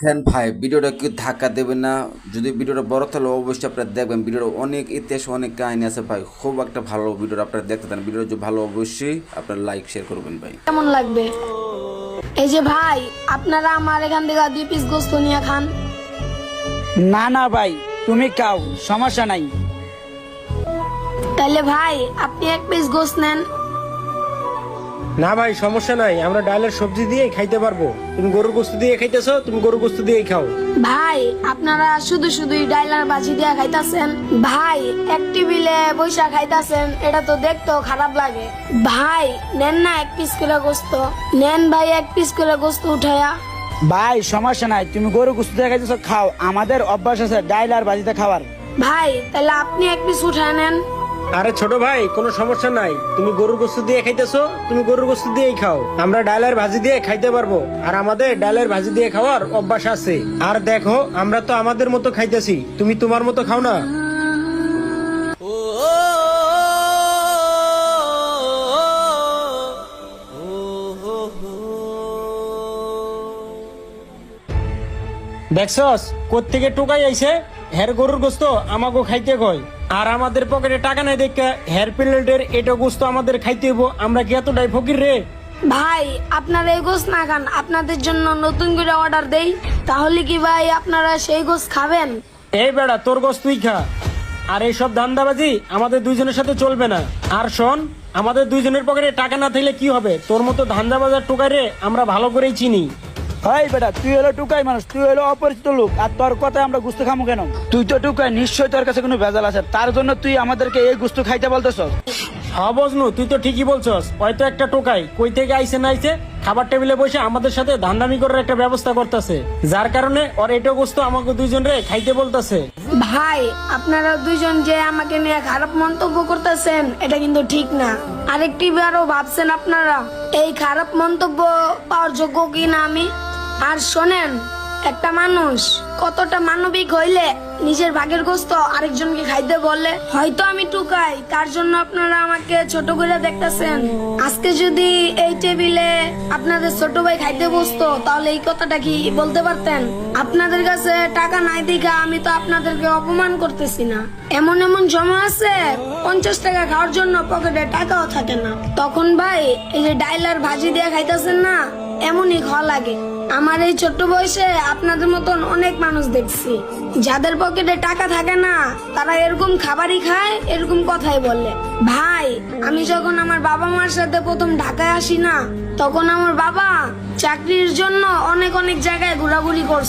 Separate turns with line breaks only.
দেখেন ভাই, ভিডিওটা কি ধাক্কা দেবেন না। যদি ভিডিওটা বড় তাহলে অবশ্যই আপনারা দেখবেন। ভিডিওটা অনেক ইতিহাস, অনেক কাহিনী আছে ভাই। খুব একটা ভালো ভিডিও আপনারা দেখতে দেন। ভিডিও যদি ভালো অবশ্যই আপনারা লাইক শেয়ার করবেন ভাই।
কেমন লাগবে? এই যে ভাই, আপনারা আমার এখান থেকে 2 পিস গোস্ত নিয়ে খান।
না না ভাই, তুমি খাও, সমস্যা নাই।
তাহলে ভাই আপনি 1 পিস গোস্ত নেন।
না ভাই, সমস্যা নাই, আমরা ডালের সবজি দিয়ে খাইতে পারবো। তুমি গরুর গোস্ত দিয়ে খাইতেছো, তুমি গরুর গোস্ত দিয়েই খাও।
ভাই আপনারা শুধুই ডাইলার ভাজি দিয়া খাইতাছেন। ভাই এক টেবিলে বৈশা খাইতাছেন, এটা তো দেখতেও খারাপ লাগে। ভাই নেন না 1 পিস করে গোস্ত নেন। ভাই 1 পিস করে গোস্ত উঠায়া।
ভাই সমস্যা নাই, তুমি গরু গোস্ত দিয়ে খাইতেছো, খাও। আমাদের অভ্যাস আছে ডাইল আর ভাজিতে খাওয়ার।
ভাই তাহলে আপনি 1 পিস উঠায় নেন।
আরে ছোট ভাই, কোনো সমস্যা নাই, তুমি গরুর গোস্ত দিয়ে খাইতেছো, তুমি গরুর গোস্ত দিয়েই খাও। আমরা ডালের ভাজি দিয়ে খাইতে পারবো, আর আমাদের ডালের ভাজি দিয়ে খাওয়ার অভ্যাস আছে। আর দেখো, আমরা তো আমাদের মতো খাইতেছি, তুমি তোমার মতো খাও না। দেখছস কোত্থেকে টোকাই আইছে। হের গরুর গোস্ত আমাকে খাইতে কয়, আর আমাদের পকেটে টাকা নাই দেখে হের প্লেটের এটা গোস্ত আমাদের খাইতে হইব। আমরা কি এতটাই ফকির রে?
ভাই আপনারা এই গোস্ত না খান, আপনাদের জন্য নতুন করে অর্ডার দেই। তাহলে কি ভাই আপনারা সেই গোস্ত খাবেন?
এই বেড়া, তোর গোস্ত তুই খা। আর এইসব ধান্দাবাজি আমাদের দুইজনের সাথে চলবে না। আর শোন, আমাদের দুইজনের পকেটে টাকা না থাকলে কি হবে? তোর মতো ধান্দাবাজার টোকাই রে আমরা ভালো করেই চিনি।
হাই বেটা, তুই হলো টুকাই মানুষ, তুই হলো অপরিচিত লোক, আর তোর কথায় আমরা গুস্ত খামো কেন? তুই তো টুকাই, নিশ্চয়ই তোর কাছে কোনো ভেজাল আছে, তার জন্য তুই আমাদেরকে এই গুস্ত খাইতে বলতেছ।
হ্যাঁ বজনু, তুই তো ঠিকই বলছস। হয়তো একটা টোকাই কই থেকে আইছে না আইছে খাবার টেবিলে বসে আমাদের সাথে ধান্দামি করার একটা ব্যবস্থা করতেছে, যার কারণে ওর এটা গোস্ত আমাকে দুইজন রে খাইতে বলতেছে।
ভাই আপনারা দুইজন যে আমাকে নিয়ে খারাপ মন্তব্য করতেছেন, এটা কিন্তু ঠিক না। আরেকটি বারও ভাবছেন আপনারা এই খারাপ মন্তব্য পাওয়ার যোগ্য কি না আমি? আর শোনেন, একটা মানুষ কতটা মানবিক হইলে নিজের ভাগের গোস্ত আরেকজনকে খাইতে বলে। হয়তো আমি টুকাই, তার জন্য আপনারা আমাকে ছোট করে দেখতেছেন। আজকে যদি এই টেবিলে আপনাদের ছোট ভাই খাইতে বসতো, তাহলে এই কথাটা কি বলতে পারতেন? আপনাদের কাছে টাকা নাই দেখা আমি তো আপনাদেরকে অপমান করতেছি না। এমন এমন জমা আছে 50 টাকা খাওয়ার জন্য পকেটে টাকাও থাকে না। তখন ভাই এই যে ডাইলার ভাজি দিয়ে খাইতেছেন না, এমনই খাওয়া লাগে। আমার এই ছোট্ট বয়সে আপনাদের মতন অনেক মানুষ দেখছি, যাদের পকেটে টাকা থাকে না, তারা এরকম খাবারই খায়, এরকম কথাই বলে। ভাই আমি যখন আমার বাবা মার সাথে প্রথম ঢাকায় আসি না, তখন আমার বাবা চাকরির জন্য অনেক জায়গায় ঘোরাঘুরি করছে।